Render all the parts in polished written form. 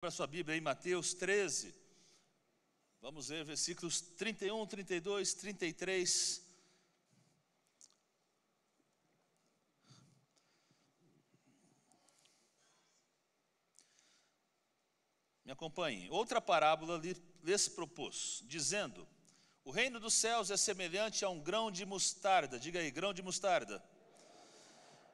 Para sua Bíblia aí, Mateus 13, vamos ver versículos 31, 32, 33. Me acompanhem. Outra parábola lhes propôs, dizendo: o reino dos céus é semelhante a um grão de mostarda, diga aí, grão de mostarda,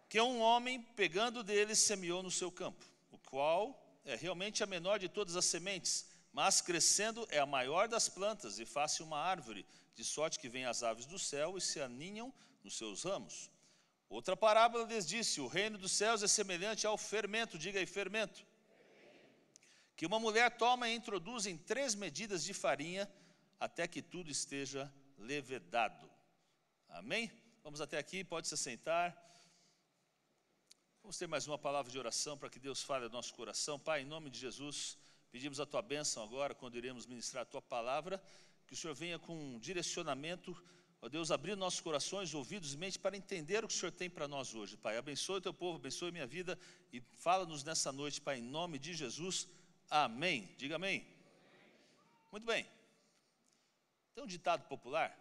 que um homem, pegando dele, semeou no seu campo, o qual é realmente a menor de todas as sementes, mas crescendo é a maior das plantas, e faz-se uma árvore, de sorte que vêm as aves do céu e se aninham nos seus ramos. Outra parábola lhes disse: o reino dos céus é semelhante ao fermento, diga aí, fermento, que uma mulher toma e introduz em 3 medidas de farinha, até que tudo esteja levedado. Amém? Vamos até aqui, pode se sentar. Vamos ter mais uma palavra de oração para que Deus fale ao nosso coração. Pai, em nome de Jesus, pedimos a Tua bênção agora, quando iremos ministrar a Tua palavra, que o Senhor venha com um direcionamento, ó Deus, abrir nossos corações, ouvidos e mente para entender o que o Senhor tem para nós hoje, Pai. Abençoe o Teu povo, abençoe a minha vida e fala-nos nessa noite, Pai, em nome de Jesus. Amém. Diga amém. Muito bem. Tem um ditado popular,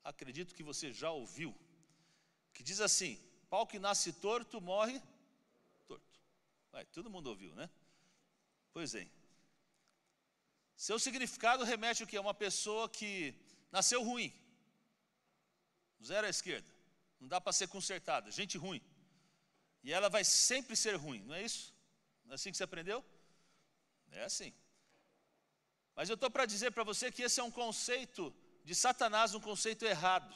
acredito que você já ouviu, que diz assim: pau que nasce torto, morre torto. Todo mundo ouviu, né? Pois é. Seu significado remete o quê? A uma pessoa que nasceu ruim, zero à esquerda, não dá para ser consertada, gente ruim. E ela vai sempre ser ruim, não é isso? Não é assim que você aprendeu? É assim. Mas eu estou para dizer para você que esse é um conceito de Satanás, um conceito errado,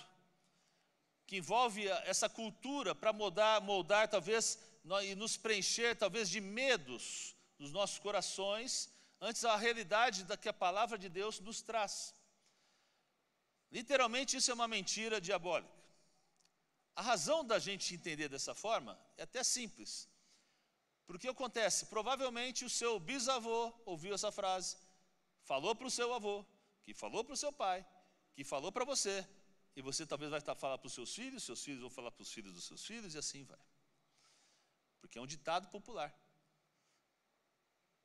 que envolve essa cultura para moldar talvez, e nos preencher talvez de medos nos nossos corações, antes da realidade que a palavra de Deus nos traz. Literalmente isso é uma mentira diabólica. A razão da gente entender dessa forma é até simples. Porque acontece, provavelmente o seu bisavô ouviu essa frase, falou para o seu avô, que falou para o seu pai, que falou para você, e você talvez vai falar para os seus filhos vão falar para os filhos dos seus filhos, e assim vai. Porque é um ditado popular.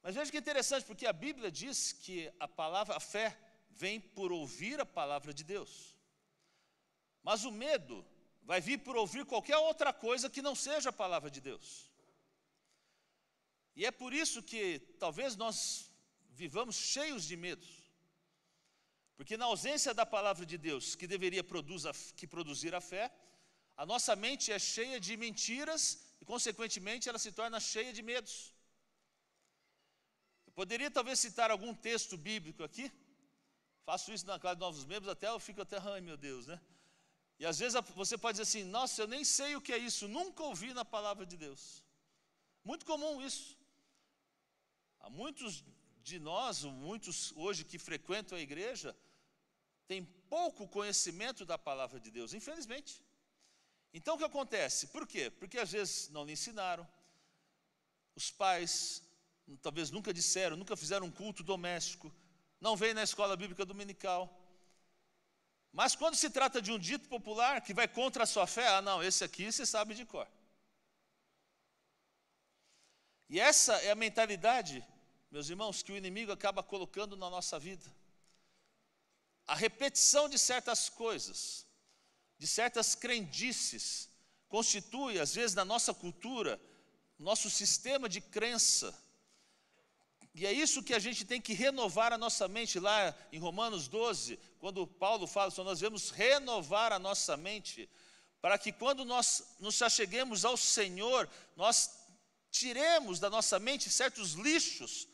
Mas veja que interessante, porque a Bíblia diz que a fé vem por ouvir a palavra de Deus. Mas o medo vai vir por ouvir qualquer outra coisa que não seja a palavra de Deus. E é por isso que talvez nós vivamos cheios de medos. Porque na ausência da palavra de Deus, que deveria produzir a fé, a nossa mente é cheia de mentiras e, consequentemente, ela se torna cheia de medos. Eu poderia talvez citar algum texto bíblico aqui. Faço isso na classe de novos membros, eu fico até, ai meu Deus, né? E às vezes você pode dizer assim: nossa, eu nem sei o que é isso, nunca ouvi na palavra de Deus. Muito comum isso. Há muitos de nós, muitos hoje que frequentam a igreja, têm pouco conhecimento da palavra de Deus, infelizmente. Então o que acontece? Por quê? Porque às vezes não lhe ensinaram, os pais talvez nunca disseram, nunca fizeram um culto doméstico, não veio na escola bíblica dominical. Mas quando se trata de um dito popular que vai contra a sua fé, não, esse aqui você sabe de cor. E essa é a mentalidade, meus irmãos, que o inimigo acaba colocando na nossa vida. A repetição de certas coisas, de certas crendices, constitui, às vezes, na nossa cultura, nosso sistema de crença. E é isso que a gente tem que renovar a nossa mente. Lá em Romanos 12, quando Paulo fala, nós devemos renovar a nossa mente, para que quando nós nos acheguemos ao Senhor, nós tiremos da nossa mente certos lixos,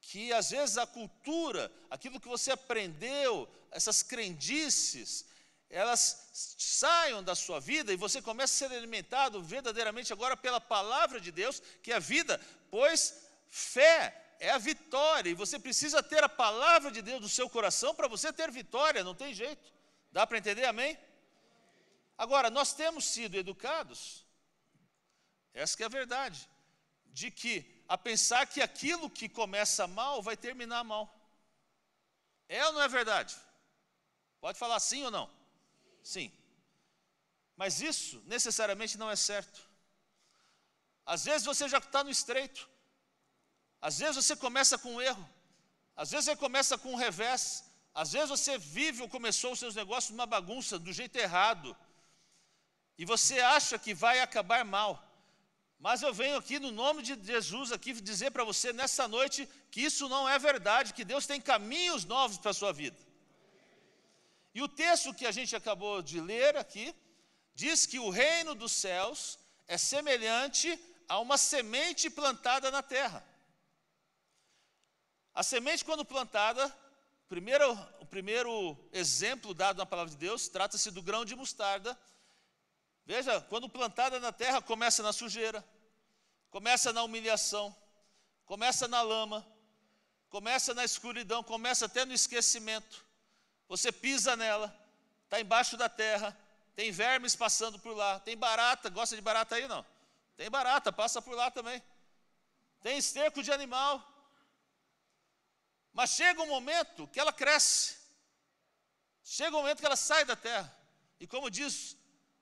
que às vezes a cultura, aquilo que você aprendeu, essas crendices, elas saiam da sua vida e você começa a ser alimentado verdadeiramente agora pela palavra de Deus, que é a vida, pois fé é a vitória, e você precisa ter a palavra de Deus no seu coração para você ter vitória, não tem jeito. Dá para entender, amém? Agora, nós temos sido educados, essa que é a verdade, de que a pensar que aquilo que começa mal vai terminar mal. É ou não é verdade? Pode falar sim ou não? Sim. Mas isso necessariamente não é certo. Às vezes você já está no estreito. Às vezes você começa com um erro, às vezes você começa com um revés, às vezes você vive ou começou os seus negócios numa bagunça, do jeito errado, e você acha que vai acabar mal. Mas eu venho aqui no nome de Jesus aqui dizer para você nessa noite que isso não é verdade, que Deus tem caminhos novos para a sua vida. E o texto que a gente acabou de ler aqui, diz que o reino dos céus é semelhante a uma semente plantada na terra. A semente, quando plantada, o primeiro exemplo dado na palavra de Deus, trata-se do grão de mostarda. Veja, quando plantada na terra, começa na sujeira, começa na humilhação, começa na lama, começa na escuridão, começa até no esquecimento. Você pisa nela, está embaixo da terra, tem vermes passando por lá, tem barata, gosta de barata aí não? Tem barata, passa por lá também. Tem esterco de animal. Mas chega um momento que ela cresce, chega um momento que ela sai da terra, e como diz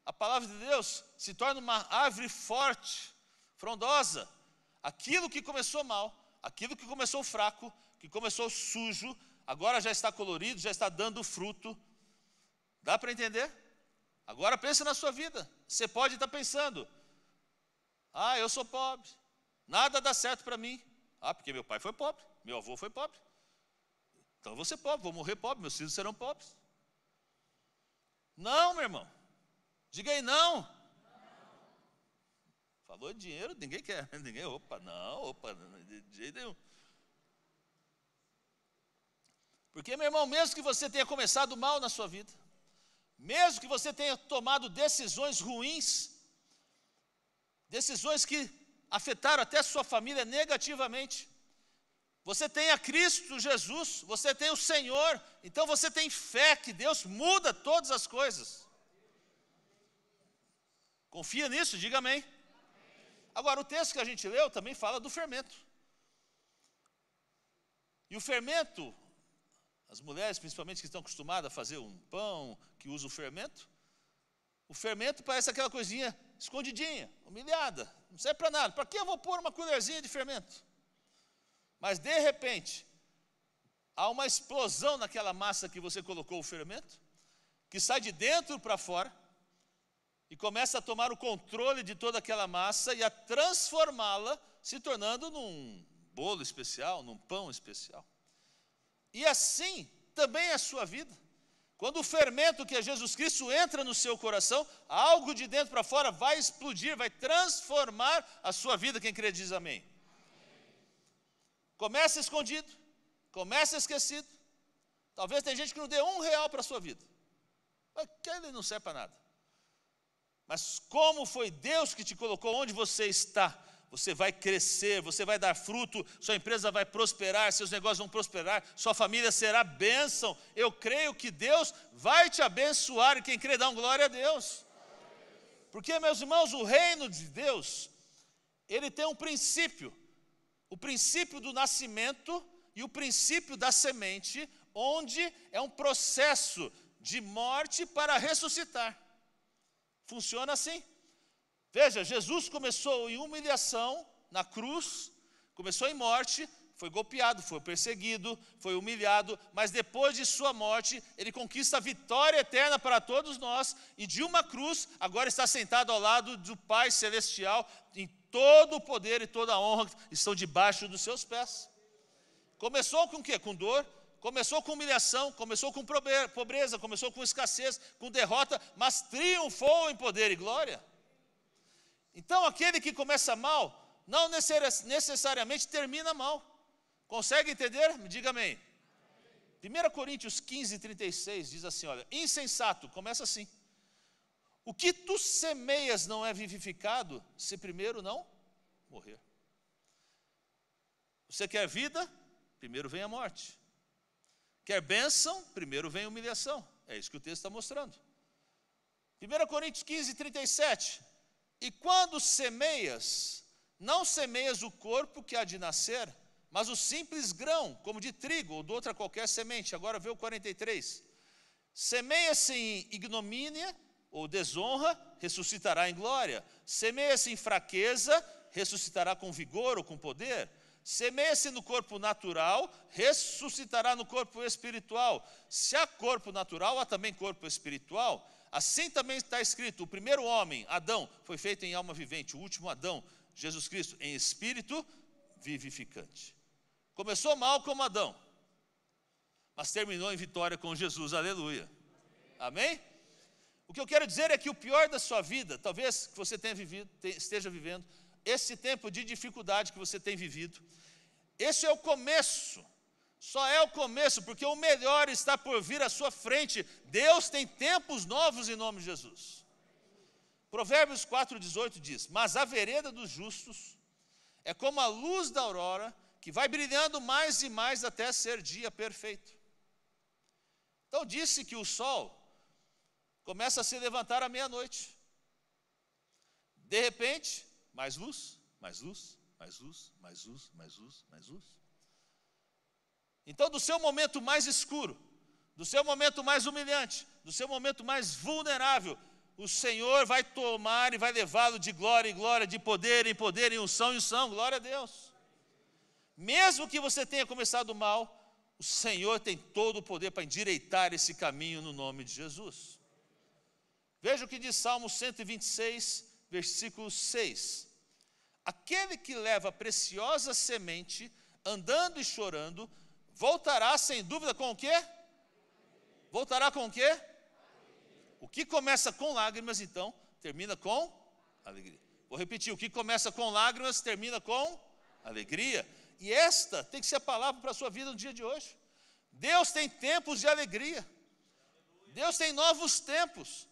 a palavra de Deus, se torna uma árvore forte, frondosa. Aquilo que começou mal, aquilo que começou fraco, que começou sujo, agora já está colorido, já está dando fruto. Dá para entender? Agora pensa na sua vida. Você pode estar pensando, eu sou pobre, nada dá certo para mim. Porque meu pai foi pobre, meu avô foi pobre. Então eu vou ser pobre, vou morrer pobre, meus filhos serão pobres. Não, meu irmão. Diga aí, não. Falou de dinheiro, ninguém quer. Ninguém, de jeito nenhum. Porque, meu irmão, mesmo que você tenha começado mal na sua vida, mesmo que você tenha tomado decisões ruins, decisões que afetaram até a sua família negativamente, você tem a Cristo Jesus, você tem o Senhor, então você tem fé que Deus muda todas as coisas. Confia nisso, diga amém. Agora, o texto que a gente leu também fala do fermento. E o fermento, as mulheres principalmente que estão acostumadas a fazer um pão, que usa o fermento parece aquela coisinha escondidinha, humilhada, não serve para nada. Para que eu vou pôr uma colherzinha de fermento? Mas de repente, há uma explosão naquela massa que você colocou o fermento, que sai de dentro para fora, e começa a tomar o controle de toda aquela massa e a transformá-la, se tornando num bolo especial, num pão especial. E assim também é a sua vida. Quando o fermento que é Jesus Cristo entra no seu coração, algo de dentro para fora vai explodir, vai transformar a sua vida. Quem crê diz amém. Começa escondido, começa esquecido. Talvez tem gente que não dê R$1 para a sua vida. Aquele não serve para nada. Mas como foi Deus que te colocou onde você está, você vai crescer, você vai dar fruto, sua empresa vai prosperar, seus negócios vão prosperar, sua família será bênção. Eu creio que Deus vai te abençoar, e quem crê dá glória a Deus. Porque, meus irmãos, o reino de Deus, ele tem um princípio. O princípio do nascimento e o princípio da semente, onde é um processo de morte para ressuscitar. Funciona assim. Veja, Jesus começou em humilhação na cruz, começou em morte, foi golpeado, foi perseguido, foi humilhado, mas depois de sua morte, ele conquista a vitória eterna para todos nós, e de uma cruz, agora está sentado ao lado do Pai Celestial, em todo o poder e toda a honra estão debaixo dos seus pés. Começou com o quê? Com dor, começou com humilhação, começou com pobreza, começou com escassez, com derrota, mas triunfou em poder e glória. Então aquele que começa mal, não necessariamente termina mal. Consegue entender? Me diga amém. 1 Coríntios 15, 36 diz assim, olha, insensato, começa assim. O que tu semeias não é vivificado, se primeiro não morrer. Você quer vida? Primeiro vem a morte. Quer bênção? Primeiro vem a humilhação. É isso que o texto está mostrando. 1 Coríntios 15, 37. E quando semeias, não semeias o corpo que há de nascer, mas o simples grão, como de trigo ou de outra qualquer semente. Agora vê o 43. Semeia-se em ignomínia ou desonra, ressuscitará em glória. Semeia-se em fraqueza, ressuscitará com vigor ou com poder. Semeia-se no corpo natural, ressuscitará no corpo espiritual. Se há corpo natural, há também corpo espiritual. Assim também está escrito, o primeiro homem, Adão, foi feito em alma vivente. O último Adão, Jesus Cristo, em espírito vivificante. Começou mal como Adão, mas terminou em vitória com Jesus, aleluia. Amém? O que eu quero dizer é que o pior da sua vida, talvez que você esteja vivendo, esse tempo de dificuldade que você tem vivido, esse é o começo, só é o começo, porque o melhor está por vir à sua frente. Deus tem tempos novos em nome de Jesus. Provérbios 4,18 diz, mas a vereda dos justos é como a luz da aurora, que vai brilhando mais e mais até ser dia perfeito. Então disse que o sol começa a se levantar à meia-noite. De repente, mais luz, mais luz, mais luz, mais luz, mais luz, mais luz. Então, do seu momento mais escuro, do seu momento mais humilhante, do seu momento mais vulnerável, o Senhor vai tomar e vai levá-lo de glória em glória, de poder em poder, em unção em unção, glória a Deus. Mesmo que você tenha começado mal, o Senhor tem todo o poder para endireitar esse caminho no nome de Jesus. Veja o que diz Salmo 126, versículo 6. Aquele que leva preciosa semente, andando e chorando, voltará sem dúvida com o quê? Voltará com o quê? O que começa com lágrimas, então, termina com alegria. Vou repetir, o que começa com lágrimas, termina com alegria. E esta tem que ser a palavra para a sua vida no dia de hoje. Deus tem tempos de alegria. Deus tem novos tempos.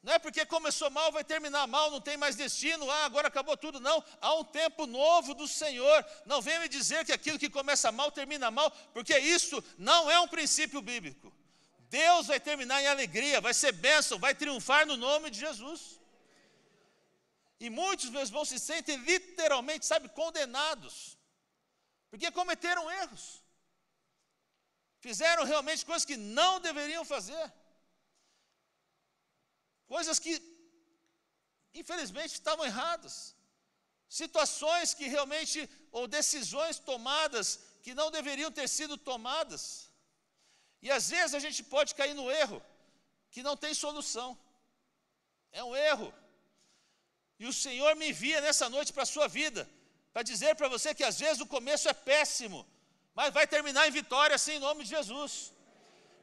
Não é porque começou mal, vai terminar mal, não tem mais destino, agora acabou tudo, não. Há um tempo novo do Senhor. Não venha me dizer que aquilo que começa mal, termina mal, porque isso não é um princípio bíblico. Deus vai terminar em alegria, vai ser bênção, vai triunfar no nome de Jesus. E muitos, meus irmãos, se sentem literalmente, condenados, porque cometeram erros. Fizeram realmente coisas que não deveriam fazer. Coisas que, infelizmente, estavam erradas. Situações que realmente, ou decisões tomadas que não deveriam ter sido tomadas. E às vezes a gente pode cair no erro, que não tem solução. É um erro. E o Senhor me envia nessa noite para a sua vida, para dizer para você que às vezes o começo é péssimo, mas vai terminar em vitória assim em nome de Jesus.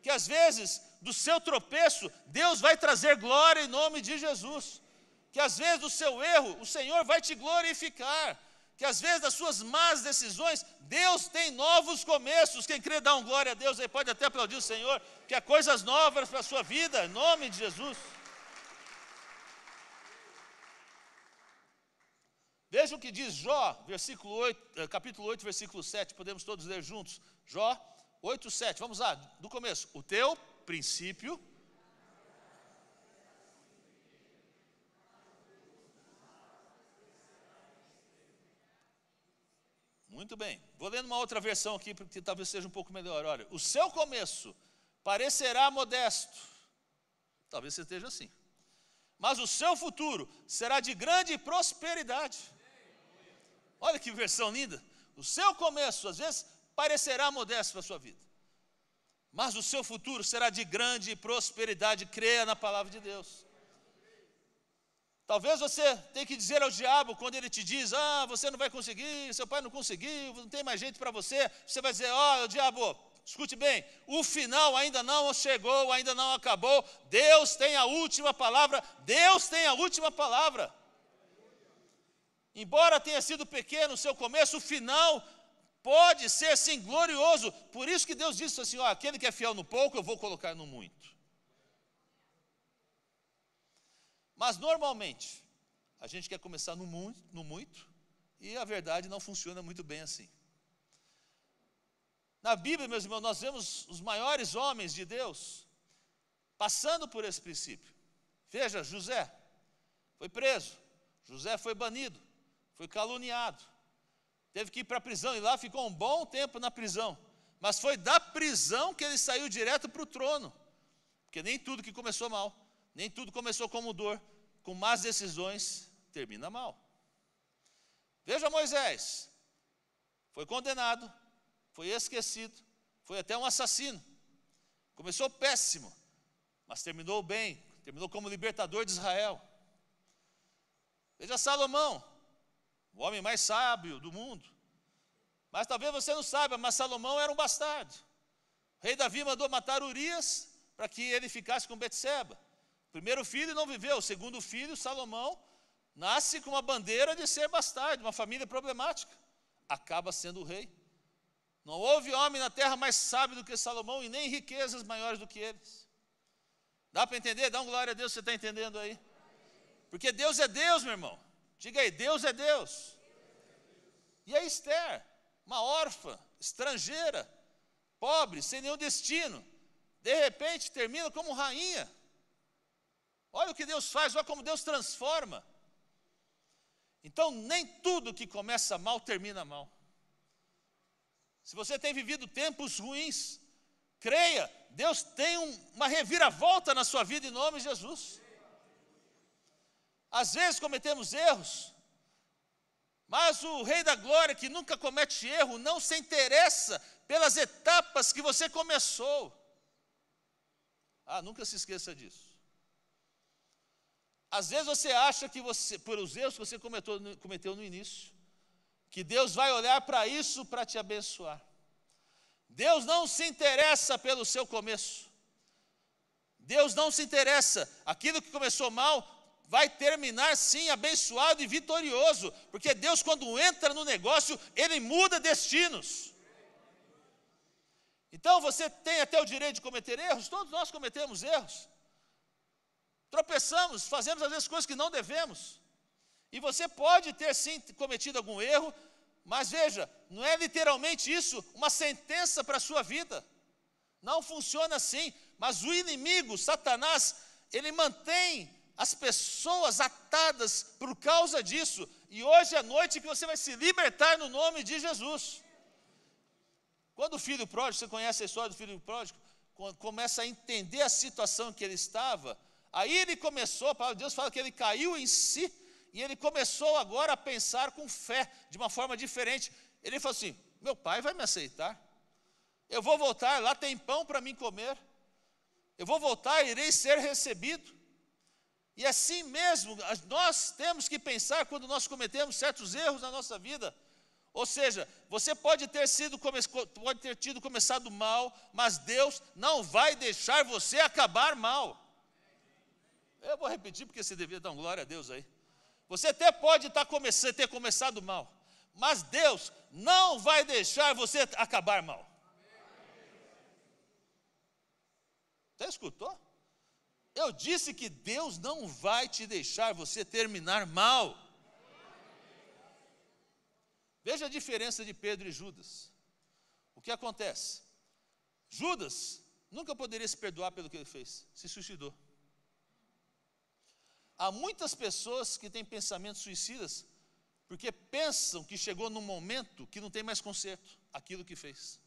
Que às vezes, do seu tropeço, Deus vai trazer glória em nome de Jesus. Que às vezes do seu erro, o Senhor vai te glorificar. Que às vezes das suas más decisões, Deus tem novos começos. Quem crê dá um glória a Deus, aí pode até aplaudir o Senhor, que há coisas novas para a sua vida, em nome de Jesus. Veja o que diz Jó, capítulo 8, versículo 7, podemos todos ler juntos. Jó 8, 7, vamos lá, do começo. O teu princípio muito bem, vou lendo uma outra versão aqui, porque talvez seja um pouco melhor. Olha, o seu começo parecerá modesto, talvez você esteja assim, mas o seu futuro será de grande prosperidade. Olha que versão linda. O seu começo, às vezes, parecerá modesto para a sua vida, mas o seu futuro será de grande prosperidade. Creia na palavra de Deus. Talvez você tenha que dizer ao diabo, quando ele te diz, você não vai conseguir, seu pai não conseguiu, não tem mais jeito para você. Você vai dizer, diabo, escute bem, o final ainda não chegou, ainda não acabou. Deus tem a última palavra, Deus tem a última palavra. Embora tenha sido pequeno o seu começo, o final pode ser sim glorioso. Por isso que Deus disse assim, aquele que é fiel no pouco, eu vou colocar no muito. Mas normalmente, a gente quer começar no muito, e a verdade não funciona muito bem assim. Na Bíblia, meus irmãos, nós vemos os maiores homens de Deus passando por esse princípio. Veja, José foi preso, José foi banido, foi caluniado, teve que ir para a prisão, e lá ficou um bom tempo na prisão. Mas foi da prisão que ele saiu direto para o trono, porque nem tudo que começou mal, nem tudo começou como dor, com más decisões, termina mal. Veja Moisés, foi condenado, foi esquecido, foi até um assassino. Começou péssimo, mas terminou bem, terminou como libertador de Israel. Veja Salomão, o homem mais sábio do mundo. Mas talvez você não saiba, mas Salomão era um bastardo. O rei Davi mandou matar Urias para que ele ficasse com Betseba. O primeiro filho não viveu, o segundo filho, Salomão, nasce com uma bandeira de ser bastardo, uma família problemática. Acaba sendo o rei. Não houve homem na terra mais sábio do que Salomão e nem riquezas maiores do que eles. Dá para entender? Dá uma glória a Deus, você está entendendo aí? Porque Deus é Deus, meu irmão. Diga aí, Deus é Deus. E a Esther, uma órfã, estrangeira, pobre, sem nenhum destino, de repente termina como rainha. Olha o que Deus faz, olha como Deus transforma. Então, nem tudo que começa mal termina mal. Se você tem vivido tempos ruins, creia, Deus tem uma reviravolta na sua vida em nome de Jesus. Às vezes cometemos erros, mas o Rei da Glória, que nunca comete erro, não se interessa pelas etapas que você começou. Nunca se esqueça disso. Às vezes você acha que por os erros que você cometeu no início, que Deus vai olhar para isso para te abençoar. Deus não se interessa pelo seu começo. Deus não se interessa. Aquilo que começou mal vai terminar sim abençoado e vitorioso, porque Deus, quando entra no negócio, Ele muda destinos. Então você tem até o direito de cometer erros, todos nós cometemos erros. Tropeçamos, fazemos às vezes coisas que não devemos. E você pode ter sim cometido algum erro, mas veja, não é literalmente isso uma sentença para a sua vida. Não funciona assim, mas o inimigo, Satanás, ele mantém as pessoas atadas por causa disso. E hoje é noite que você vai se libertar no nome de Jesus. Quando o filho pródigo, você conhece a história do filho pródigo, começa a entender a situação que ele estava, aí ele começou, a palavra de Deus fala que ele caiu em si, e ele começou agora a pensar com fé, de uma forma diferente. Ele falou assim, meu pai vai me aceitar, eu vou voltar, lá tem pão para mim comer, eu vou voltar, irei ser recebido. E assim mesmo, nós temos que pensar quando nós cometemos certos erros na nossa vida. Ou seja, você pode ter tido começado mal, mas Deus não vai deixar você acabar mal. Eu vou repetir porque você devia dar uma glória a Deus aí. Você até pode ter começado mal, mas Deus não vai deixar você acabar mal. Você escutou? Eu disse que Deus não vai te deixar você terminar mal. Veja a diferença de Pedro e Judas. O que acontece? Judas nunca poderia se perdoar pelo que ele fez, se suicidou. Há muitas pessoas que têm pensamentos suicidas porque pensam que chegou num momento que não tem mais conserto, aquilo que fez.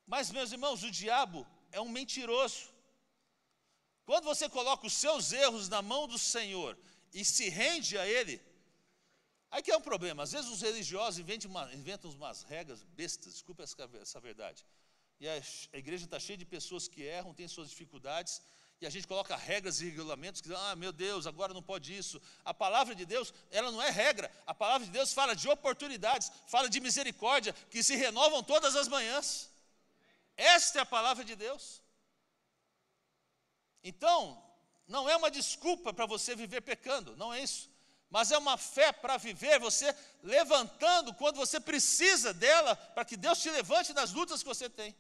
Mas, meus irmãos, o diabo é um mentiroso. Quando você coloca os seus erros na mão do Senhor e se rende a Ele, aí que é um problema. Às vezes os religiosos inventam umas regras bestas, desculpa essa verdade. E a igreja está cheia de pessoas que erram, têm suas dificuldades, e a gente coloca regras e regulamentos que dizem, meu Deus, agora não pode isso. A palavra de Deus, ela não é regra. A palavra de Deus fala de oportunidades, fala de misericórdia, que se renovam todas as manhãs. Esta é a palavra de Deus. Então, não é uma desculpa para você viver pecando, não é isso. Mas é uma fé para viver você levantando quando você precisa dela, para que Deus te levante nas lutas que você tem.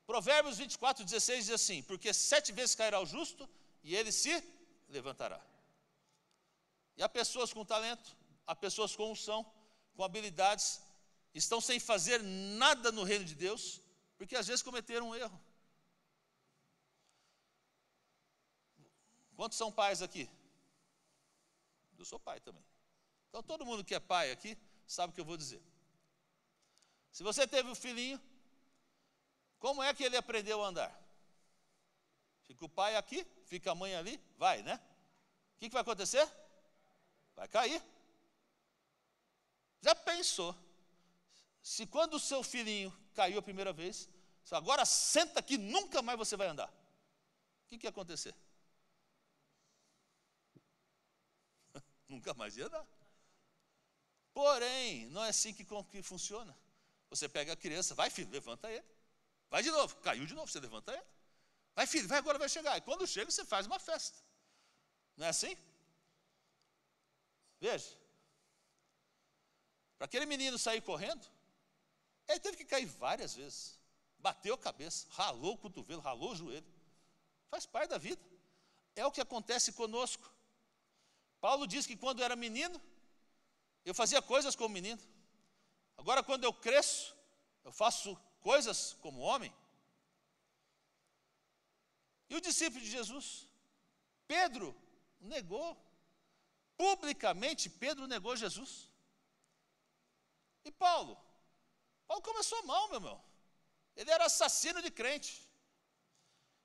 Provérbios 24:16 diz assim, porque 7 vezes cairá o justo e ele se levantará. E há pessoas com talento, há pessoas com unção, com habilidades, estão sem fazer nada no reino de Deus, porque às vezes cometeram um erro. Quantos são pais aqui? Eu sou pai também. Então todo mundo que é pai aqui sabe o que eu vou dizer. Se você teve um filhinho, como é que ele aprendeu a andar? Fica o pai aqui, fica a mãe ali, vai, né? O que vai acontecer? Vai cair. Já pensou? Se quando o seu filhinho caiu a primeira vez, agora senta aqui, nunca mais você vai andar. O que ia acontecer? Nunca mais ia andar. Porém, não é assim que funciona. Você pega a criança, vai filho, levanta ele. Vai de novo, caiu de novo, você levanta ele. Vai filho, vai agora, vai chegar. E quando chega, você faz uma festa. Não é assim? Veja. Para aquele menino sair correndo, ele teve que cair várias vezes. Bateu a cabeça, ralou o cotovelo, ralou o joelho. Faz parte da vida. É o que acontece conosco. Paulo diz que quando era menino, eu fazia coisas como menino. Agora, quando eu cresço, eu faço coisas como homem. E o discípulo de Jesus? Pedro negou. Publicamente, Pedro negou Jesus. E Paulo? Paulo começou mal, meu irmão. Ele era assassino de crente.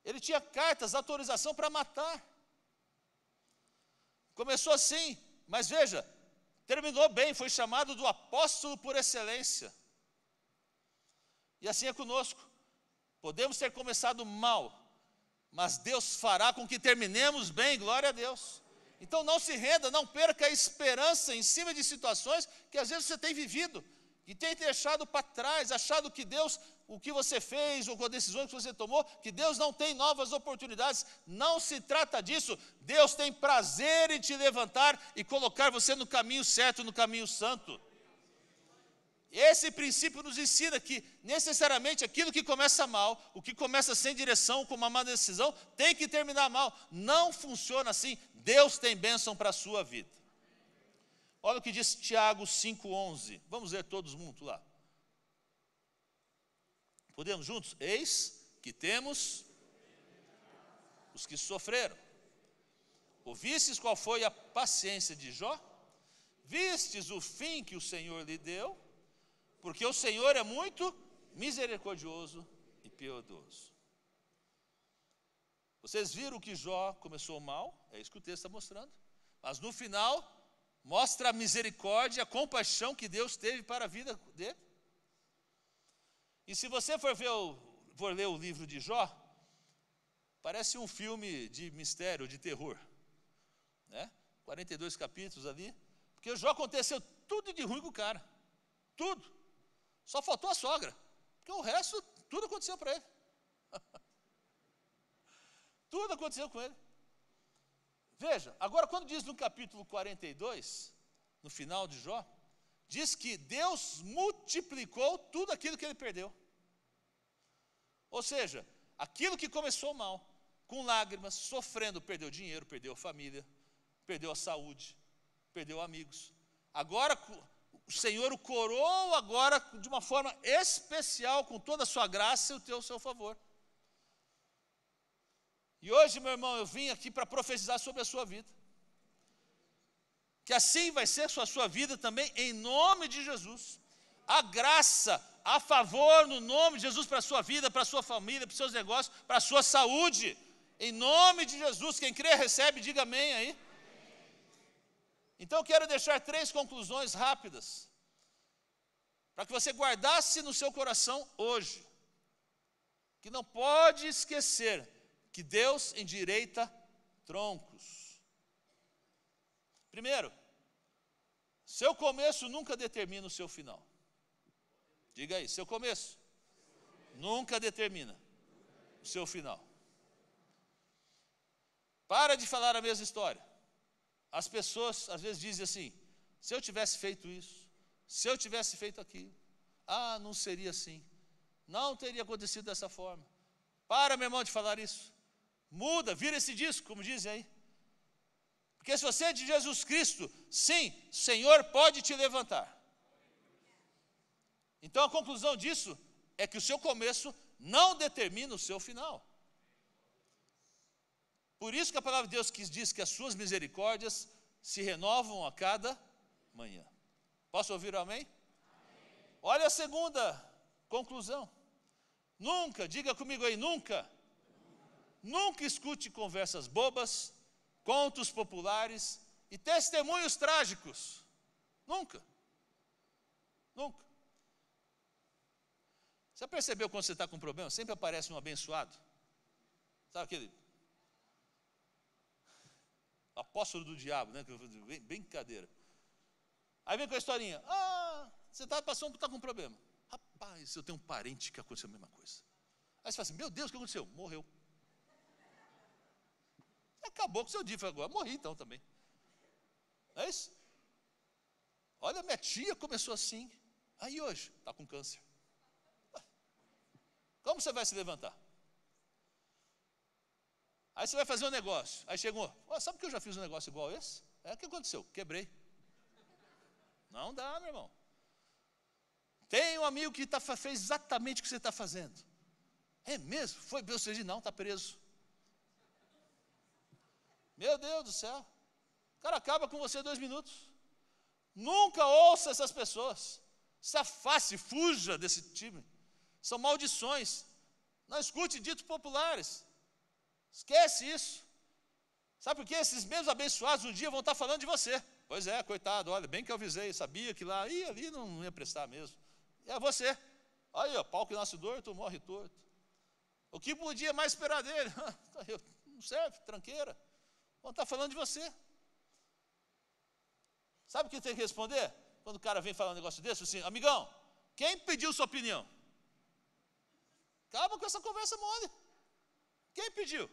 Ele tinha cartas, autorização para matar. Começou assim, mas veja, terminou bem, foi chamado do apóstolo por excelência. E assim é conosco. Podemos ter começado mal, mas Deus fará com que terminemos bem, glória a Deus. Então não se renda, não perca a esperança em cima de situações que às vezes você tem vivido e tem deixado para trás, achado que Deus, o que você fez ou com as decisões que você tomou, que Deus não tem novas oportunidades. Não se trata disso. Deus tem prazer em te levantar e colocar você no caminho certo, no caminho santo. Esse princípio nos ensina que necessariamente aquilo que começa mal, o que começa sem direção, com uma má decisão, tem que terminar mal. Não funciona assim. Deus tem bênção para a sua vida. Olha o que diz Tiago 5,11. Vamos ler todos juntos lá. Podemos juntos? Eis que temos os que sofreram. Ouvistes qual foi a paciência de Jó? Vistes o fim que o Senhor lhe deu? Porque o Senhor é muito misericordioso e piedoso. Vocês viram que Jó começou mal? É isso que o texto está mostrando. Mas no final, mostra a misericórdia, a compaixão que Deus teve para a vida dele. E se você for ler o livro de Jó, parece um filme de mistério, de terror, né? 42 capítulos ali, porque o Jó aconteceu tudo de ruim com o cara, tudo, só faltou a sogra, porque o resto, tudo aconteceu para ele, tudo aconteceu com ele. Veja, agora quando diz no capítulo 42, no final de Jó, diz que Deus multiplicou tudo aquilo que ele perdeu. Ou seja, aquilo que começou mal, com lágrimas, sofrendo, perdeu dinheiro, perdeu família, perdeu a saúde, perdeu amigos. Agora o Senhor o coroou agora de uma forma especial, com toda a sua graça e o seu favor. E hoje, meu irmão, eu vim aqui para profetizar sobre a sua vida. Que assim vai ser a sua vida também, em nome de Jesus. A graça, a favor, no nome de Jesus, para a sua vida, para a sua família, para os seus negócios, para a sua saúde. Em nome de Jesus, quem crê, recebe, diga amém aí. Então eu quero deixar 3 conclusões rápidas, para que você guardasse no seu coração hoje. Que não pode esquecer que Deus endireita troncos. Primeiro, seu começo nunca determina o seu final. Diga aí, seu começo nunca determina o seu final. Para de falar a mesma história. As pessoas às vezes dizem assim: se eu tivesse feito isso, se eu tivesse feito aquilo, não seria assim, não teria acontecido dessa forma. Para, meu irmão, de falar isso. Muda, vira esse disco, como dizem aí. Porque se você é de Jesus Cristo, sim, o Senhor pode te levantar. Então a conclusão disso é que o seu começo não determina o seu final. Por isso que a palavra de Deus diz que as suas misericórdias se renovam a cada manhã. Posso ouvir o amém? Olha a segunda conclusão. Nunca, diga comigo aí, nunca escute conversas bobas, contos populares e testemunhos trágicos. Nunca. Nunca. Você percebeu quando você está com um problema? Sempre aparece um abençoado. Sabe aquele apóstolo do diabo, né? Brincadeira. Aí vem com a historinha. Você está com um problema. Rapaz, eu tenho um parente que aconteceu a mesma coisa. Aí você fala assim, meu Deus, o que aconteceu? Morreu. Acabou com o seu dia. Agora morri então também. Não é isso? Olha, minha tia começou assim. Aí hoje, está com câncer. Como você vai se levantar? Aí você vai fazer um negócio. Aí chegou, sabe que eu já fiz um negócio igual a esse? O que aconteceu? Quebrei. Não dá, meu irmão. Tem um amigo que fez exatamente o que você está fazendo. É mesmo? Foi? Você diz, não, está preso. Meu Deus do céu. O cara acaba com você em 2 minutos. Nunca ouça essas pessoas. Se afaste, fuja desse time. São maldições. Não escute ditos populares. Esquece isso. Sabe por quê? Esses mesmos abençoados um dia vão estar falando de você. Pois é, coitado, olha, bem que eu avisei, sabia que lá, ali não ia prestar mesmo. É você. Aí, ó, pau que nasce torto, morre torto. O que podia mais esperar dele? Não serve, tranqueira. Vão estar falando de você. Sabe o que tem que responder? Quando o cara vem falar um negócio desse, assim, amigão, quem pediu sua opinião? Acaba com essa conversa mole. Quem pediu?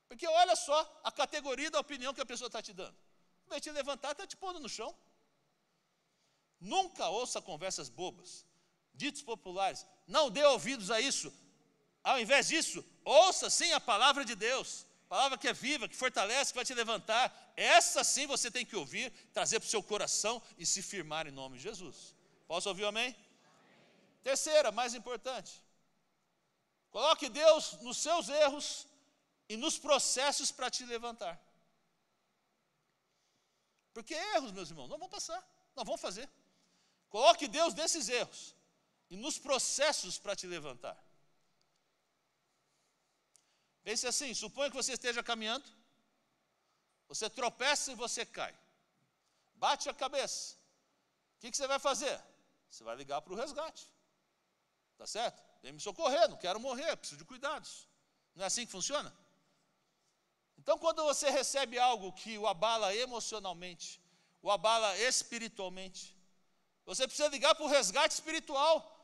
Porque olha só a categoria da opinião que a pessoa está te dando. Vai te levantar, está te pondo no chão. Nunca ouça conversas bobas, ditos populares. Não dê ouvidos a isso. Ao invés disso, ouça sim a palavra de Deus. Palavra que é viva, que fortalece, que vai te levantar. Essa sim você tem que ouvir, trazer para o seu coração e se firmar em nome de Jesus. Posso ouvir um amém? Terceira, mais importante. Coloque Deus nos seus erros e nos processos para te levantar. Porque erros, meus irmãos, não vão passar, não vão fazer. Coloque Deus nesses erros e nos processos para te levantar. Pense assim, suponha que você esteja caminhando, você tropeça e você cai. Bate a cabeça. O que você vai fazer? Você vai ligar para o resgate. Tá certo? Vem me socorrer, não quero morrer, preciso de cuidados. Não é assim que funciona? Então, quando você recebe algo que o abala emocionalmente, o abala espiritualmente, você precisa ligar para o resgate espiritual.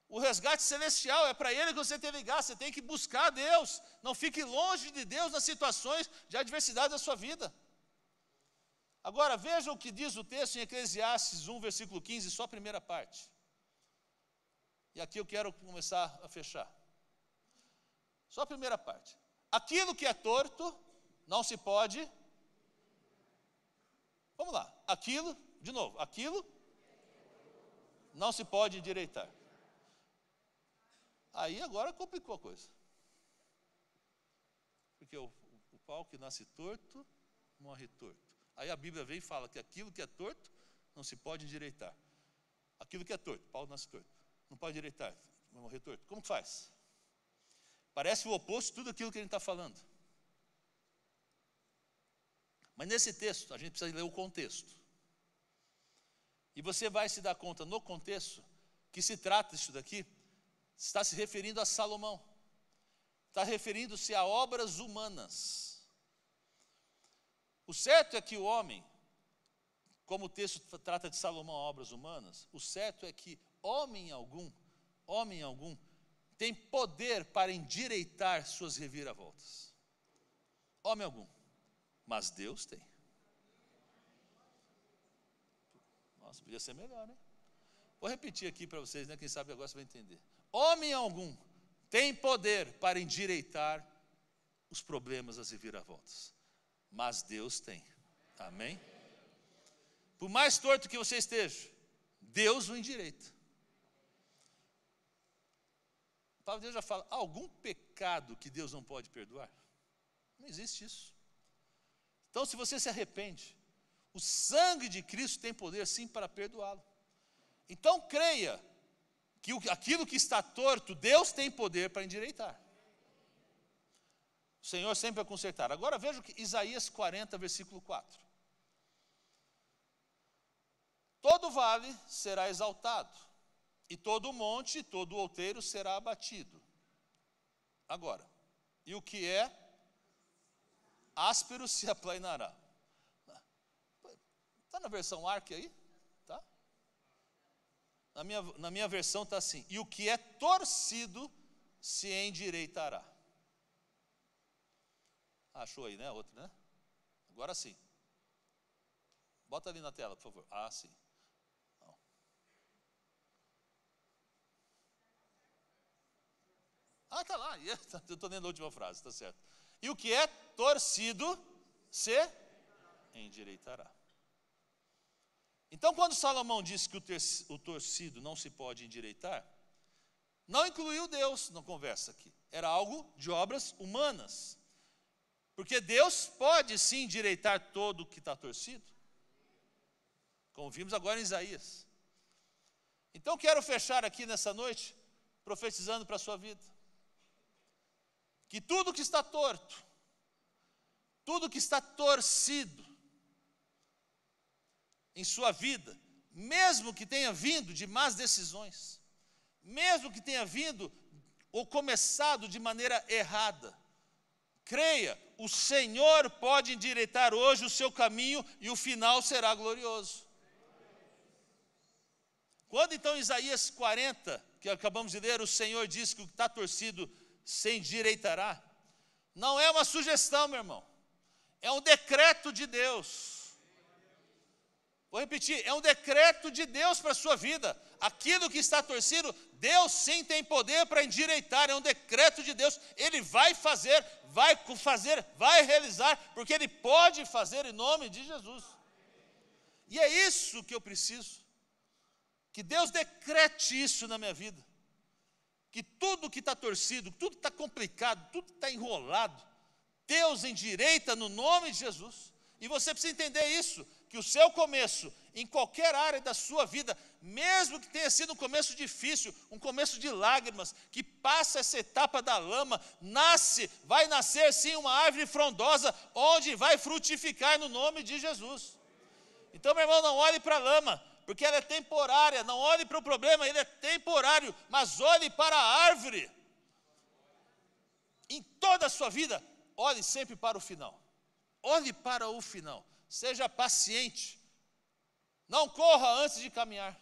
O resgate celestial, é para ele que você tem que ligar. Você tem que buscar Deus. Não fique longe de Deus nas situações de adversidade da sua vida. Agora, veja o que diz o texto em Eclesiastes 1, versículo 15, só a primeira parte. E aqui eu quero começar a fechar. Só a primeira parte. Aquilo que é torto, não se pode. Vamos lá. Aquilo, de novo, aquilo não se pode endireitar. Aí agora complicou a coisa. Porque o pau que nasce torto, morre torto. Aí a Bíblia vem e fala que aquilo que é torto, não se pode endireitar. Aquilo que é torto, pau nasce torto. Não pode endireitar, vai morrer torto. Como que faz? Parece o oposto de tudo aquilo que a gente está falando. Mas nesse texto, a gente precisa ler o contexto. E você vai se dar conta no contexto que se trata disso daqui, está se referindo a Salomão. Está referindo-se a obras humanas. O certo é que o homem, como o texto trata de Salomão, obras humanas, o certo é que homem algum, tem poder para endireitar suas reviravoltas. Homem algum. Mas Deus tem. Nossa, podia ser melhor, né? Vou repetir aqui para vocês, né? Quem sabe agora você vai entender. Homem algum tem poder para endireitar os problemas, as reviravoltas. Mas Deus tem. Amém? Por mais torto que você esteja, Deus o endireita. A palavra de Deus já fala, há algum pecado que Deus não pode perdoar? Não existe isso. Então, se você se arrepende, o sangue de Cristo tem poder sim para perdoá-lo. Então, creia que aquilo que está torto, Deus tem poder para endireitar. O Senhor sempre vai consertar. Agora veja o que Isaías 40, versículo 4. todo vale será exaltado, e todo monte, todo outeiro será abatido. Agora, e o que é áspero se aplanará. Está na versão Ark aí? Tá? Na minha versão está assim, e o que é torcido se endireitará. Achou aí, né? Outro, né? Agora sim. Bota ali na tela, por favor. Ah, sim. Não. Ah, tá lá. Eu estou lendo a última frase, está certo. E o que é torcido se endireitará. Então, quando Salomão disse que o torcido não se pode endireitar, não incluiu Deus na conversa aqui. Era algo de obras humanas. Porque Deus pode sim endireitar todo o que está torcido. Como vimos agora em Isaías. Então quero fechar aqui nessa noite, profetizando para a sua vida. Que tudo que está torto, tudo que está torcido em sua vida, mesmo que tenha vindo de más decisões, mesmo que tenha vindo ou começado de maneira errada, creia, o Senhor pode endireitar hoje o seu caminho e o final será glorioso. Quando então Isaías 40, que acabamos de ler, o Senhor diz que o que está torcido se endireitará, não é uma sugestão, meu irmão, é um decreto de Deus. Vou repetir, é um decreto de Deus para a sua vida. Aquilo que está torcido, Deus sim tem poder para endireitar, é um decreto de Deus. Ele vai fazer, vai realizar, porque Ele pode fazer em nome de Jesus. E é isso que eu preciso, que Deus decrete isso na minha vida. Que tudo que está torcido, tudo que está complicado, tudo que está enrolado, Deus endireita no nome de Jesus. E você precisa entender isso, que o seu começo, em qualquer área da sua vida, mesmo que tenha sido um começo difícil, um começo de lágrimas, que passa essa etapa da lama, vai nascer sim uma árvore frondosa, onde vai frutificar no nome de Jesus. Então, meu irmão, não olhe para a lama, porque ela é temporária, não olhe para o problema, ele é temporário, mas olhe para a árvore. Em toda a sua vida, olhe sempre para o final. Olhe para o final. Seja paciente. Não corra antes de caminhar.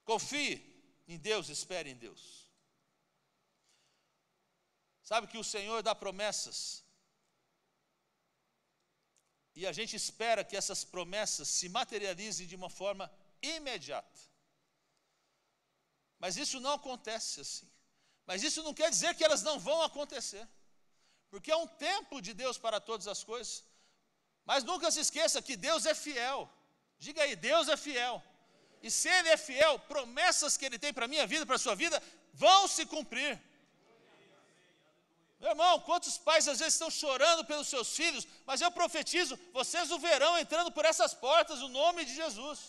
Confie em Deus, espere em Deus. Sabe que o Senhor dá promessas. E a gente espera que essas promessas se materializem de uma forma imediata. Mas isso não acontece assim. Mas isso não quer dizer que elas não vão acontecer. Porque é um tempo de Deus para todas as coisas. Mas nunca se esqueça que Deus é fiel. Diga aí, Deus é fiel. E se Ele é fiel, promessas que Ele tem para a minha vida, para a sua vida, vão se cumprir. Meu irmão, quantos pais às vezes estão chorando pelos seus filhos, mas eu profetizo, vocês o verão entrando por essas portas, no nome de Jesus.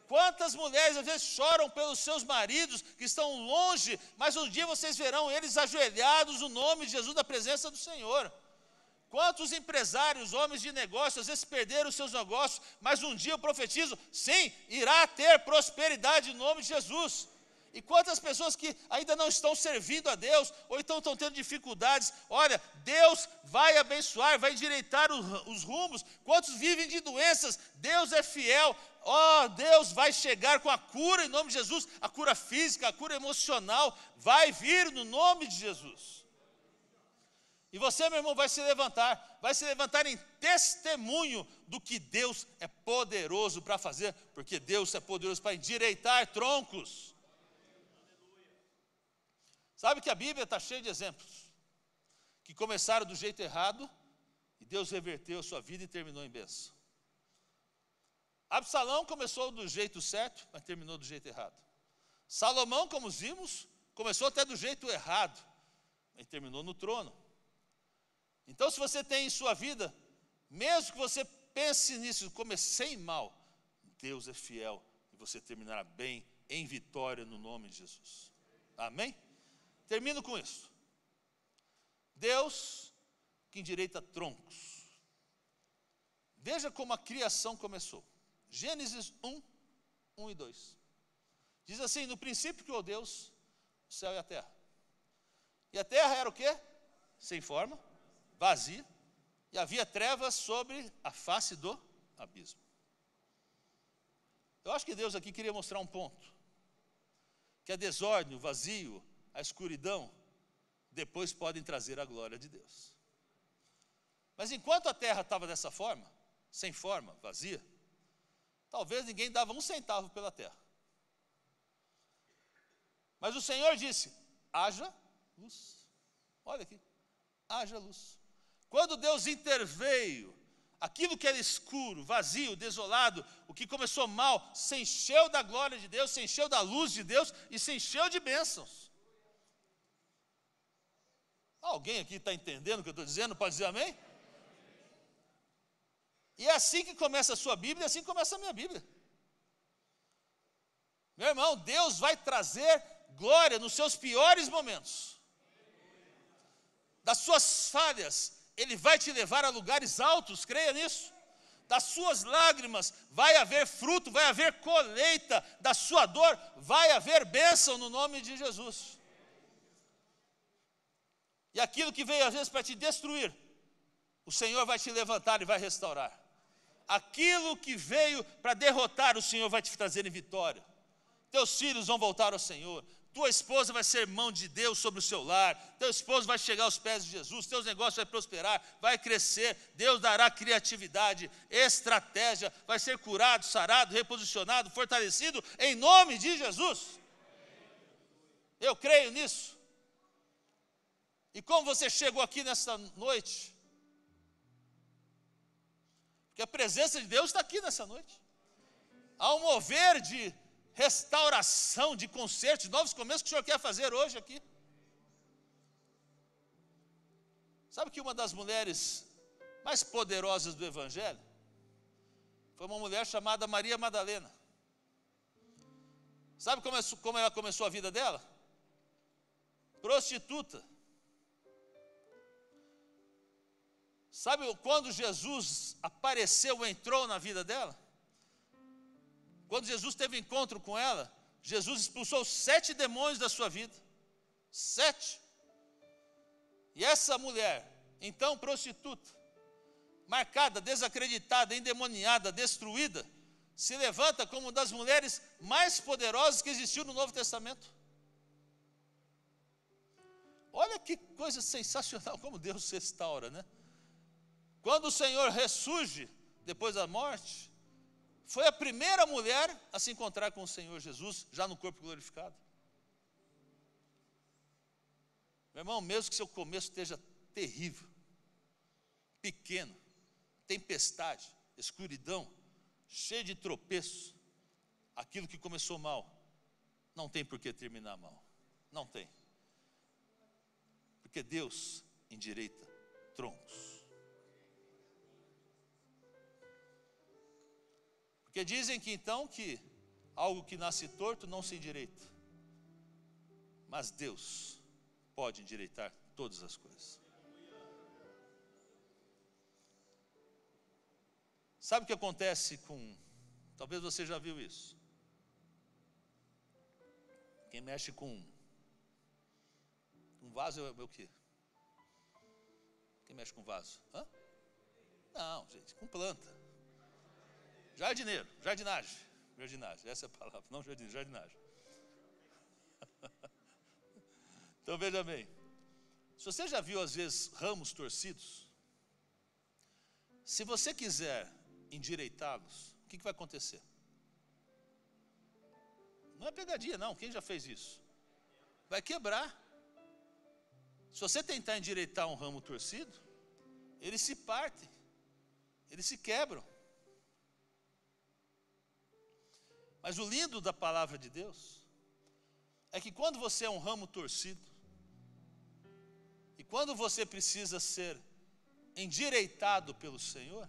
Quantas mulheres às vezes choram pelos seus maridos que estão longe, mas um dia vocês verão eles ajoelhados no nome de Jesus, na presença do Senhor. Quantos empresários, homens de negócio, às vezes perderam os seus negócios, mas um dia eu profetizo, sim, irá ter prosperidade em nome de Jesus. E quantas pessoas que ainda não estão servindo a Deus, ou então estão tendo dificuldades, olha, Deus vai abençoar, vai endireitar os rumos. Quantos vivem de doenças, Deus é fiel, Deus vai chegar com a cura em nome de Jesus, a cura física, a cura emocional, vai vir no nome de Jesus. E você, meu irmão, vai se levantar em testemunho do que Deus é poderoso para fazer, porque Deus é poderoso para endireitar troncos. Sabe que a Bíblia está cheia de exemplos, que começaram do jeito errado, e Deus reverteu a sua vida e terminou em bênção. Absalão começou do jeito certo, mas terminou do jeito errado. Salomão, como vimos, começou até do jeito errado, mas terminou no trono. Então, se você tem em sua vida, mesmo que você pense nisso, comecei mal, Deus é fiel, e você terminará bem, em vitória, no nome de Jesus. Amém? Termino com isso. Deus que endireita troncos. Veja como a criação começou. Gênesis 1, 1 e 2. Diz assim: no princípio criou Deus o céu e a terra. E a terra era o quê? Sem forma, vazia, e havia trevas sobre a face do abismo. Eu acho que Deus aqui queria mostrar um ponto, que a desordem, o vazio, a escuridão, depois podem trazer a glória de Deus. Mas enquanto a terra estava dessa forma, sem forma, vazia, talvez ninguém dava um centavo pela terra. Mas o Senhor disse: haja luz. Olha aqui, haja luz. Quando Deus interveio, aquilo que era escuro, vazio, desolado, o que começou mal, se encheu da glória de Deus, se encheu da luz de Deus e se encheu de bênçãos. Alguém aqui está entendendo o que eu estou dizendo? Pode dizer amém? E é assim que começa a sua Bíblia, é assim que começa a minha Bíblia. Meu irmão, Deus vai trazer glória nos seus piores momentos. Das suas falhas, Ele vai te levar a lugares altos, creia nisso. Das suas lágrimas vai haver fruto, vai haver colheita. Da sua dor vai haver bênção no nome de Jesus. E aquilo que veio às vezes para te destruir, o Senhor vai te levantar e vai restaurar. Aquilo que veio para derrotar, o Senhor vai te trazer em vitória. Teus filhos vão voltar ao Senhor. Tua esposa vai ser mão de Deus sobre o seu lar. Teu esposo vai chegar aos pés de Jesus. Teus negócios vão prosperar, vai crescer. Deus dará criatividade, estratégia. Vai ser curado, sarado, reposicionado, fortalecido, em nome de Jesus. Eu creio nisso. E como você chegou aqui nesta noite? Porque a presença de Deus está aqui nessa noite. Há um mover de restauração, de conserto, de novos começos que o Senhor quer fazer hoje aqui. Sabe que uma das mulheres mais poderosas do Evangelho foi uma mulher chamada Maria Madalena. Sabe como ela começou a vida dela? Prostituta. Sabe quando Jesus apareceu, entrou na vida dela? Quando Jesus teve encontro com ela, Jesus expulsou 7 demônios da sua vida. 7. E essa mulher, então prostituta, marcada, desacreditada, endemoniada, destruída, se levanta como uma das mulheres mais poderosas que existiu no Novo Testamento. Olha que coisa sensacional, como Deus se restaura, né? Quando o Senhor ressurge depois da morte, foi a primeira mulher a se encontrar com o Senhor Jesus, já no corpo glorificado. Meu irmão, mesmo que seu começo esteja terrível, pequeno, tempestade, escuridão, cheio de tropeços, aquilo que começou mal, não tem por que terminar mal. Não tem. Porque Deus endireita troncos. Porque dizem que então que algo que nasce torto não se endireita. Mas Deus pode endireitar todas as coisas. Sabe o que acontece com... Talvez você já viu isso. Quem mexe com um vaso é o quê? Quem mexe com vaso? Hã? Não, gente, com planta. Jardineiro, jardinagem, essa é a palavra, não jardineiro, jardinagem. Então veja bem, se você já viu às vezes ramos torcidos, se você quiser endireitá-los, o que vai acontecer? Não é pegadinha não, quem já fez isso? Vai quebrar. Se você tentar endireitar um ramo torcido, eles se partem, eles se quebram. Mas o lindo da palavra de Deus é que quando você é um ramo torcido, e quando você precisa ser endireitado pelo Senhor,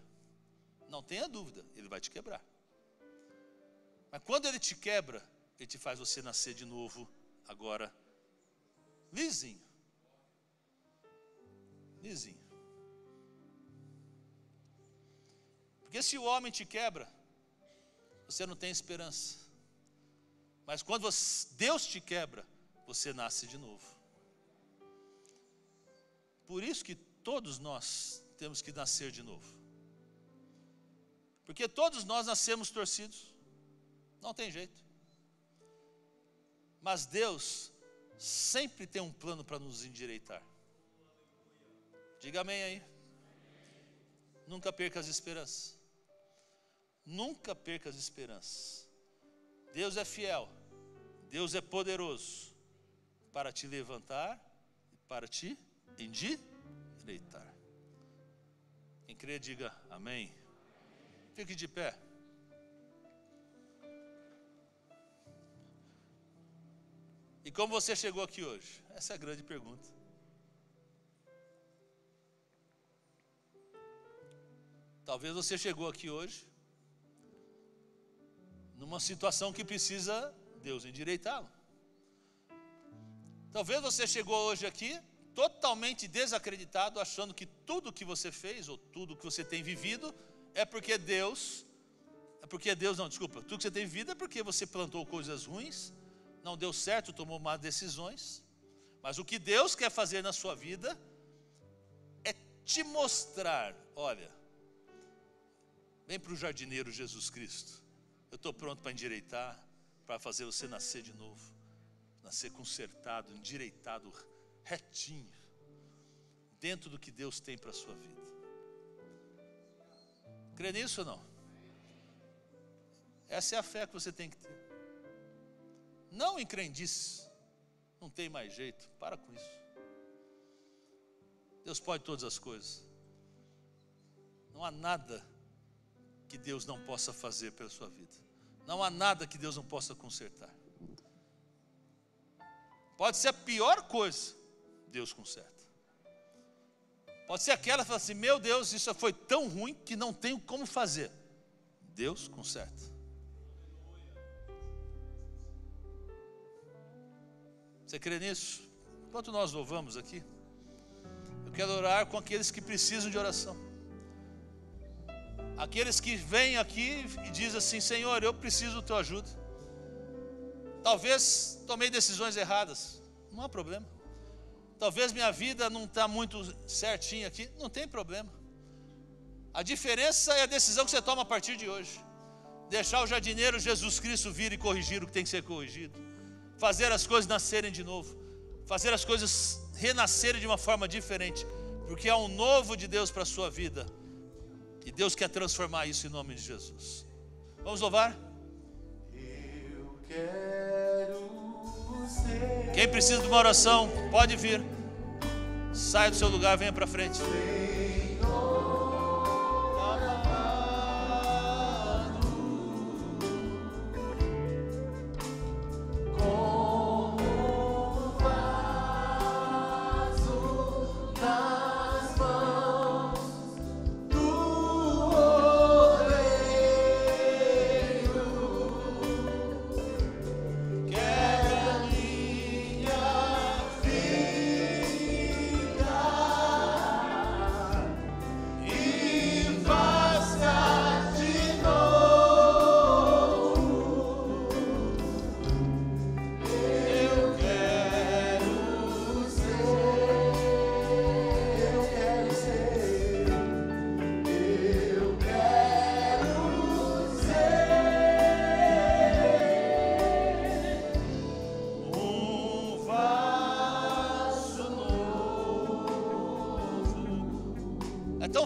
não tenha dúvida, Ele vai te quebrar. Mas quando Ele te quebra, Ele te faz você nascer de novo, agora, lisinho. Lisinho. Porque se o homem te quebra, você não tem esperança. Mas quando Deus te quebra, você nasce de novo. Por isso que todos nós temos que nascer de novo. Porque todos nós nascemos torcidos. Não tem jeito. Mas Deus sempre tem um plano para nos endireitar. Diga amém aí. Nunca perca as esperanças. Nunca perca as esperanças. Deus é fiel. Deus é poderoso para te levantar e para te endireitar. Quem crê, diga amém. Fique de pé. E como você chegou aqui hoje? Essa é a grande pergunta. Talvez você chegou aqui hoje numa situação que precisa Deus endireitá-lo. Talvez você chegou hoje aqui totalmente desacreditado, achando que tudo que você fez, ou tudo que você tem vivido, tudo que você tem vivido é porque você plantou coisas ruins, não deu certo, tomou más decisões. Mas o que Deus quer fazer na sua vida é te mostrar, olha, vem para o jardineiro Jesus Cristo. Eu estou pronto para endireitar, para fazer você nascer de novo. Nascer consertado, endireitado, retinho. Dentro do que Deus tem para a sua vida. Crê nisso ou não? Essa é a fé que você tem que ter. Não em crendice. Não tem mais jeito. Para com isso. Deus pode todas as coisas. Não há nada que Deus não possa fazer pela sua vida. Não há nada que Deus não possa consertar. Pode ser a pior coisa, Deus conserta. Pode ser aquela que fala assim, meu Deus, isso foi tão ruim que não tenho como fazer. Deus conserta. Você crê nisso? Enquanto nós louvamos aqui, eu quero orar com aqueles que precisam de oração. Aqueles que vêm aqui e dizem assim, Senhor, eu preciso da tua ajuda. Talvez tomei decisões erradas, não há problema. Talvez minha vida não está muito certinha aqui, não tem problema. A diferença é a decisão que você toma a partir de hoje. Deixar o jardineiro Jesus Cristo vir e corrigir o que tem que ser corrigido. Fazer as coisas nascerem de novo. Fazer as coisas renascerem de uma forma diferente. Porque há um novo de Deus para a sua vida. E Deus quer transformar isso em nome de Jesus. Vamos louvar? Eu quero ser. Quem precisa de uma oração, pode vir. Saia do seu lugar, venha para frente.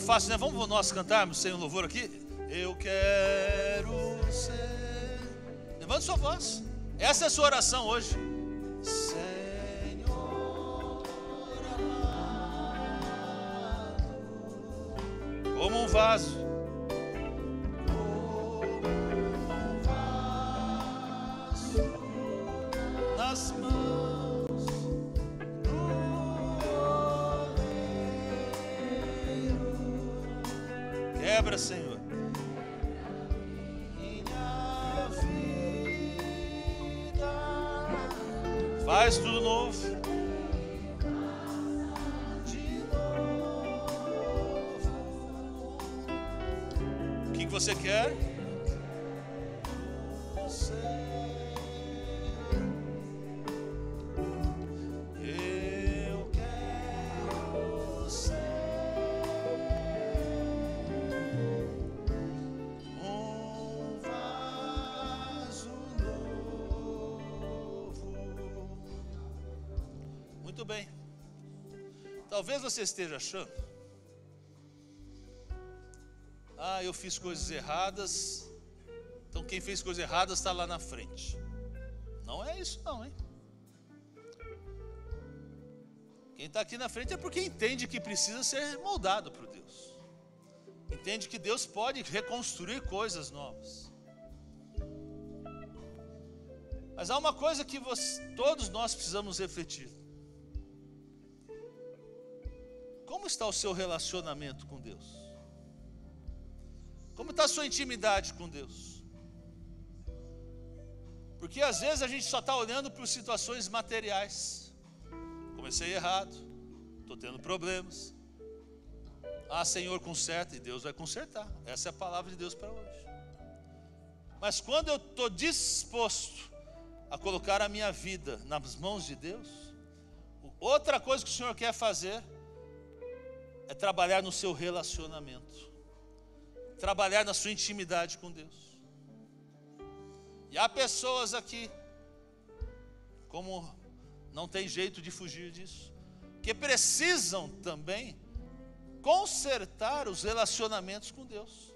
Fácil, né? Vamos nós cantarmos sem o louvor aqui? Eu quero ser. Levante sua voz. Essa é a sua oração hoje. Senhor amado, como um vaso. Como um vaso nas mãos do quebra, Senhor. Minha vida faz tudo novo. De novo. O que você quer? Eu quero ser um vaso novo. Muito bem. Talvez você esteja achando: eu fiz coisas erradas, então quem fez coisas erradas está lá na frente. Não é isso não, hein? Quem está aqui na frente é porque entende que precisa ser moldado por Deus. Entende que Deus pode reconstruir coisas novas. Mas há uma coisa que todos nós precisamos refletir. Como está o seu relacionamento com Deus? Como está a sua intimidade com Deus? Porque às vezes a gente só está olhando por situações materiais. Comecei errado, estou tendo problemas. Senhor, conserta, e Deus vai consertar. Essa é a palavra de Deus para hoje. Mas quando eu estou disposto a colocar a minha vida nas mãos de Deus, outra coisa que o Senhor quer fazer é trabalhar no seu relacionamento, trabalhar na sua intimidade com Deus. E há pessoas aqui, como não tem jeito de fugir disso, que precisam também consertar os relacionamentos com Deus.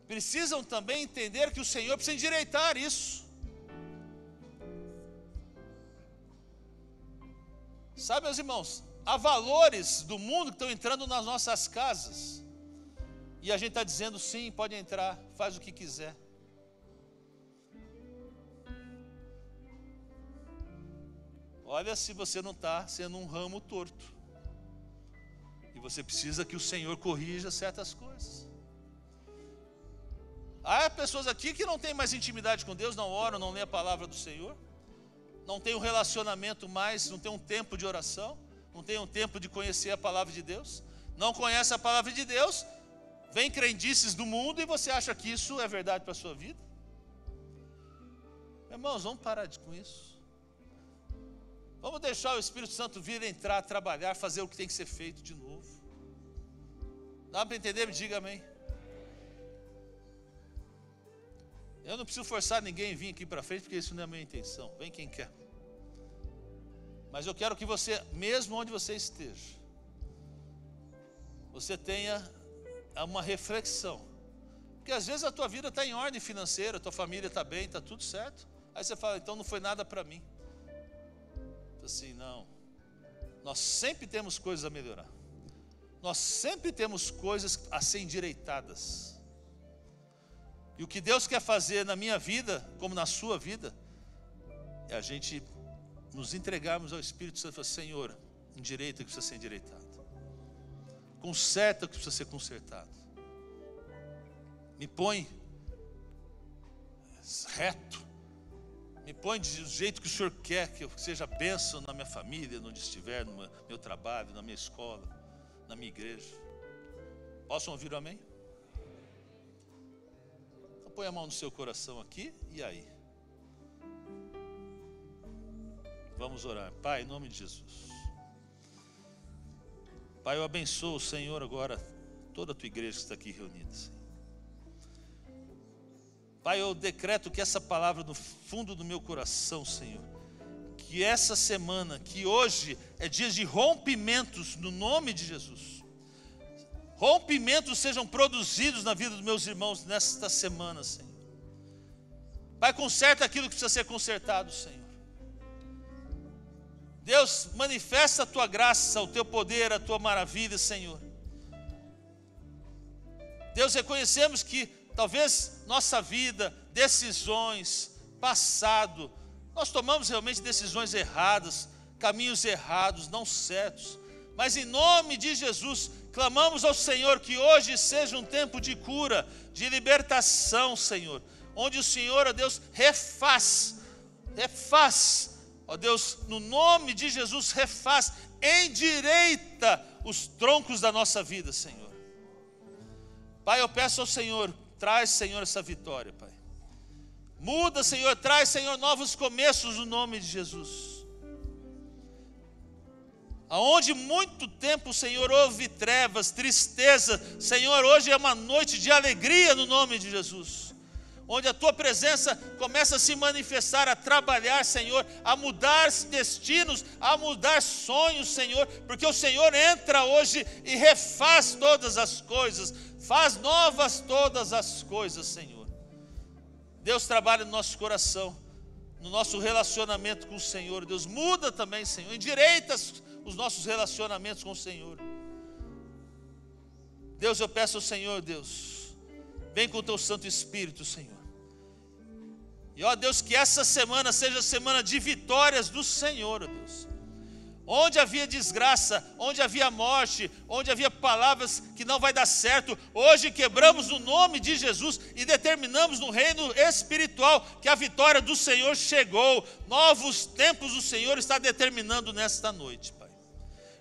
Precisam também entender que o Senhor precisa endireitar isso. Sabe, meus irmãos, há valores do mundo que estão entrando nas nossas casas, e a gente está dizendo sim, pode entrar, faz o que quiser. Olha se você não está sendo um ramo torto. E você precisa que o Senhor corrija certas coisas. Há pessoas aqui que não têm mais intimidade com Deus, não oram, não lêem a palavra do Senhor, não tem um relacionamento mais, não tem um tempo de oração, não tem um tempo de conhecer a palavra de Deus, não conhece a palavra de Deus, vem crendices do mundo e você acha que isso é verdade para a sua vida? Irmãos, vamos parar com isso. Vamos deixar o Espírito Santo vir, entrar, trabalhar, fazer o que tem que ser feito de novo. Dá para entender? Me diga amém. Eu não preciso forçar ninguém a vir aqui para frente, porque isso não é a minha intenção. Vem quem quer. Mas eu quero que você, mesmo onde você esteja, você tenha uma reflexão. Porque às vezes a tua vida está em ordem financeira, a tua família está bem, está tudo certo. Aí você fala, então não foi nada para mim. Assim, não. Nós sempre temos coisas a melhorar. Nós sempre temos coisas a ser endireitadas. E o que Deus quer fazer na minha vida, como na sua vida, é a gente nos entregarmos ao Espírito Santo e falar, Senhor, endireita o que precisa ser endireitado. Conserta o que precisa ser consertado. Me põe reto. Me põe do jeito que o Senhor quer, que eu seja bênção na minha família, onde estiver, no meu trabalho, na minha escola, na minha igreja. Possam ouvir o amém? Então põe a mão no seu coração aqui, e aí? Vamos orar. Pai, em nome de Jesus. Pai, eu abençoo, Senhor, agora toda a tua igreja que está aqui reunida, Senhor. Pai, eu decreto que essa palavra no fundo do meu coração, Senhor, que essa semana, que hoje é dia de rompimentos no nome de Jesus, rompimentos sejam produzidos na vida dos meus irmãos nesta semana, Senhor. Pai, conserta aquilo que precisa ser consertado, Senhor. Deus, manifesta a tua graça, o teu poder, a tua maravilha, Senhor. Deus, reconhecemos que talvez nossa vida, decisões, passado, nós tomamos realmente decisões erradas, caminhos errados, não certos. Mas em nome de Jesus, clamamos ao Senhor que hoje seja um tempo de cura, de libertação, Senhor. Onde o Senhor, ó Deus, refaz, ó Deus, no nome de Jesus, refaz, endireita os troncos da nossa vida, Senhor. Pai, eu peço ao Senhor, traz, Senhor, essa vitória, Pai. Muda, Senhor, traz, Senhor, novos começos no nome de Jesus. Aonde muito tempo, Senhor, houve trevas, tristeza, Senhor, hoje é uma noite de alegria no nome de Jesus. Onde a Tua presença começa a se manifestar, a trabalhar, Senhor, a mudar destinos, a mudar sonhos, Senhor, porque o Senhor entra hoje e refaz todas as coisas, faz novas todas as coisas, Senhor. Deus trabalha no nosso coração, no nosso relacionamento com o Senhor. Deus muda também, Senhor, endireita os nossos relacionamentos com o Senhor. Deus, eu peço ao Senhor, Deus, vem com o Teu Santo Espírito, Senhor. E ó Deus, que essa semana seja semana de vitórias do Senhor, ó Deus. Onde havia desgraça, onde havia morte, onde havia palavras que não vai dar certo, hoje quebramos o nome de Jesus e determinamos no reino espiritual que a vitória do Senhor chegou. Novos tempos o Senhor está determinando nesta noite, Pai.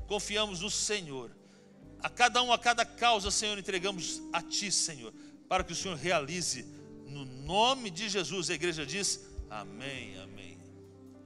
Confiamos no Senhor. A cada causa, Senhor, entregamos a Ti, Senhor, para que o Senhor realize no nome de Jesus. A igreja diz: amém, amém.